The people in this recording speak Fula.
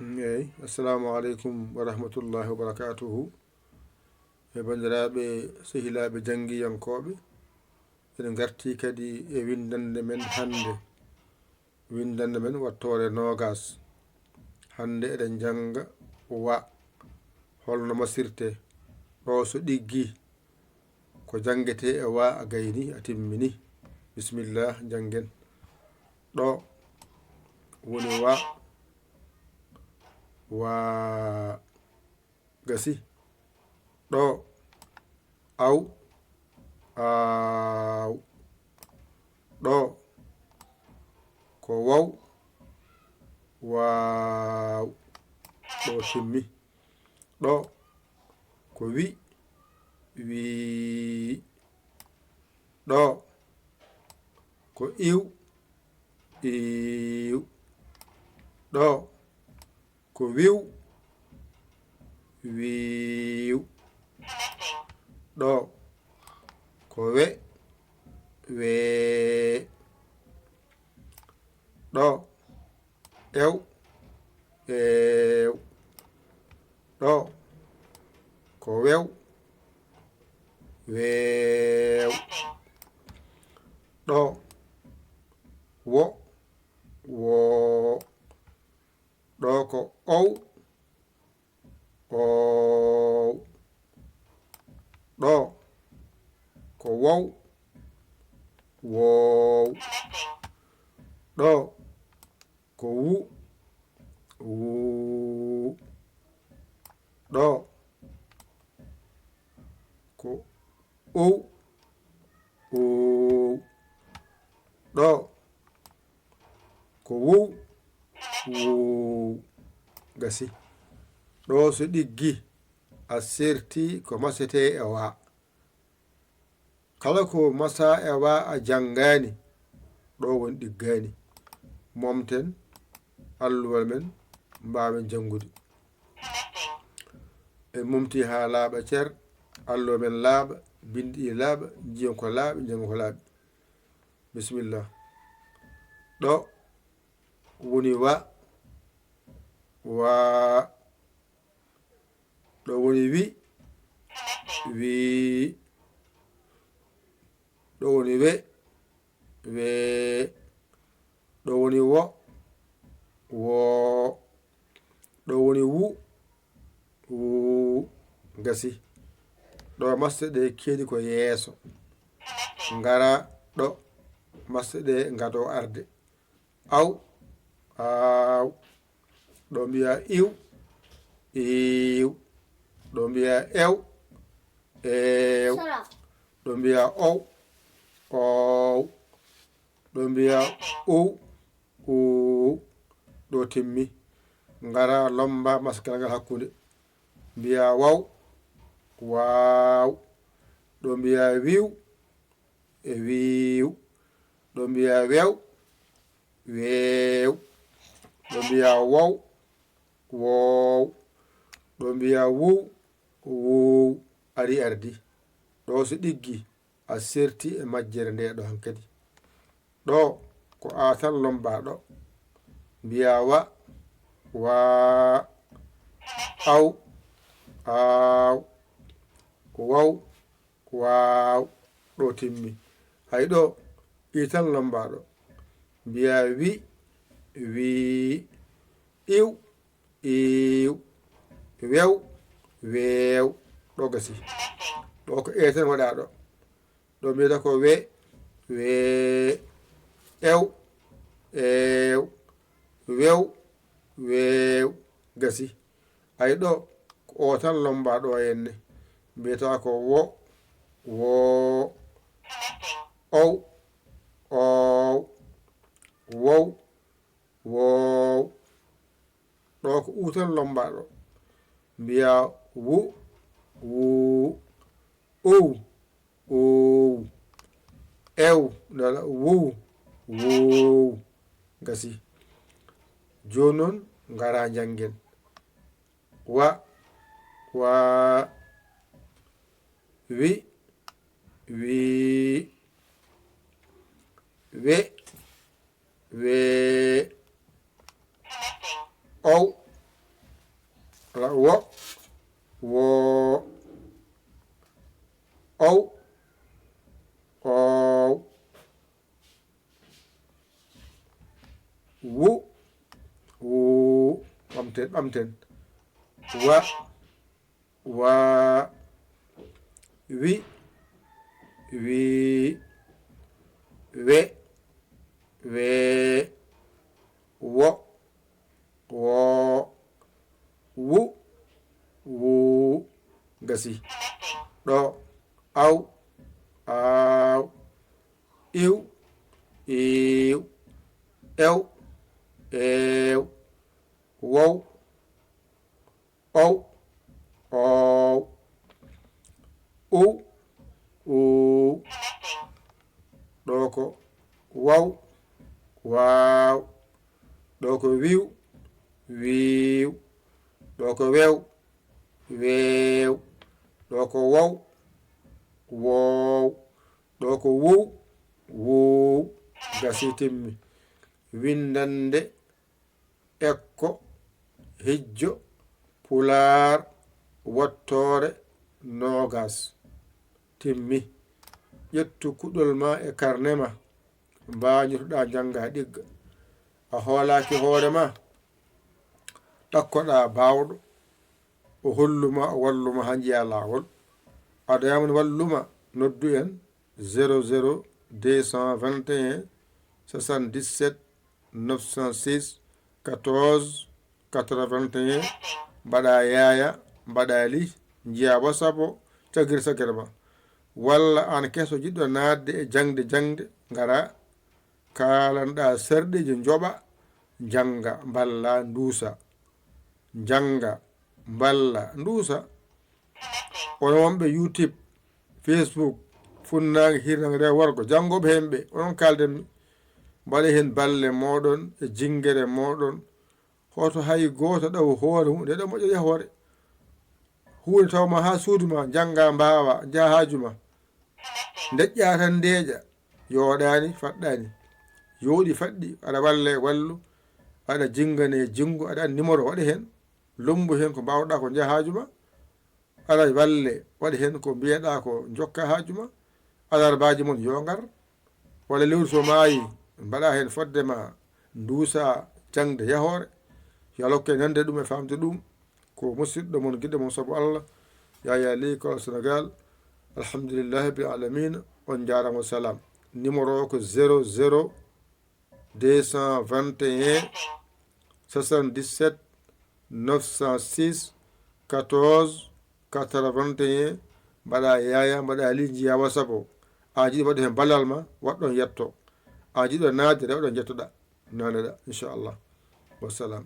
eyyi assalamu aleykum wa rahmatullahi wa barakatuhu e bandiraɓe sehilaɓe jangguiyankoɓe eɗen garti kadi e windande men hande windande men wattore nogas hande eɗen janga wa holno masirte ɗo so ɗiggi ko jangguete e wa a gayni a timmini bisimillah janggen ɗo woni wa gasi ɗo aw aaw ɗo ko waw waaw ɗo timmi ɗo ko wii ɗo ko iw iiw ɗo ko wiw wiiw ɗo ko wee ɗo ew eew ɗo ko wew weew ɗo woo ɗo ko ow oow ɗo ko wow woow ɗo ko wuu ɗo ko ow ɗo ko wow gasi ɗo so ɗiggi a serti ko masete e wa kala ko masa e wa a jangani ɗo woni ɗiggani momten alluwal men mbawen jangude e mumti ha laaɓa cer alluwa men laaɓa bindi laaɓa jiyan ko laaɓi janga ko laaɓi bisimillah ɗo woni wa ɗo woni wii ɗo woni wee ɗo woni woo ɗo woni wuu gasi ɗo masde ɗe keedi ko yeeso ngara ɗo masde ɗe ngado arde aw aaw ɗo mbiya iw iiw ɗo mbiya ew eew ɗo mbiya ow oow ɗo mbiya ow ɗo timmi ngara lomba maskal ngal hakkude mbiya waw waaw ɗo mbiya wiw e wiiw ɗo mbiya wew weew ɗo mbiya wow woow ɗo mbiya wuu ari ardi ɗo so ɗiggi a serti e majjere nde ɗo hankadi ɗo ko a tan lomba ɗo mbiya waa aw aaw waw waaw ɗo timmi hay ɗo i tan lomba ɗo mbiya wii iw iiw wew weew ɗo gasi ɗo ko e tan waɗa ɗo ɗo mbiyata ko wee ew eew wew weew gasi hay ɗo ko o tan lomba ɗo henne mbiyata ko woo ow oow wow woow ɗo ko u tan lomba ɗo mbiya wuu ow ew nana wuu gasi joni noon ngara janggen waa wii wee ow wo wo ow ow wu wu ɓamten wa wa wi wi we we wo wo wu wu gasi ɗo aw aw iw iw ew ew wow ow ow uw ɗo ko waw waw ɗo ko wiw wiw ɗo ko wew wew ɗo ko wow wow ɗo ko wow wow gasi timmi windande ekko hijjo pular wottore nogas timmi ƴettu kuɗol ma e karne ma mbañotoɗa janga ɗigga a hoolaki hoore ma ɗakkoɗa bawɗo o holluma o walluma ha jiya lawol aɗa yamani walluma noddu en 00 221 77 906 14 81 mbaɗa yaya mbaɗa li jiya WhatsApp o cagiri sagere ma walla an keso jiɗɗo nadde e jangde ngara kalanɗa sarɗiji joɓa janga balla duusa janga balla duusa on wonɓe YouTube Facebook funnage hirnage rew worgo jangoɓe hemɓe onon kaldenmi mbaɗa hen balle moɗon e jingere moɗon hoto hay goto ɗaw hoore hunde ɗo moƴƴo hoore hunde tawma ha suuduma janga mbawa jahajuma deƴƴa tan ndeeƴa yoɗani faɗɗani yoɗi faɗɗi aɗa walle wallu aɗa jingane jingu aɗa andi numéro waɗi hen lumbu hen ko mbawɗa ko jahajuma aɗa walle waɗi hen ko mbiyeɗa ko jokka hajuma alarbaji mon yo ngar walla lewru so maayi mbaɗa hen foddema duusa jangde yahore yo Allah hokke nande ɗum e famde ɗum ko musidɗo mon guiɗo mon saabu Allah Yaya Ly ko Sénégal alhamdulillahi bil alamina on jarama salam numéro ko 00 221 77 906 14 81 mbaɗa yaya mbaɗa li jiya WhatsApp o a jiɗi waɗi hen ballal ma waɗɗon yetto a jiɗo nadde rewɗon jettoɗa naneɗa inchallah wassalam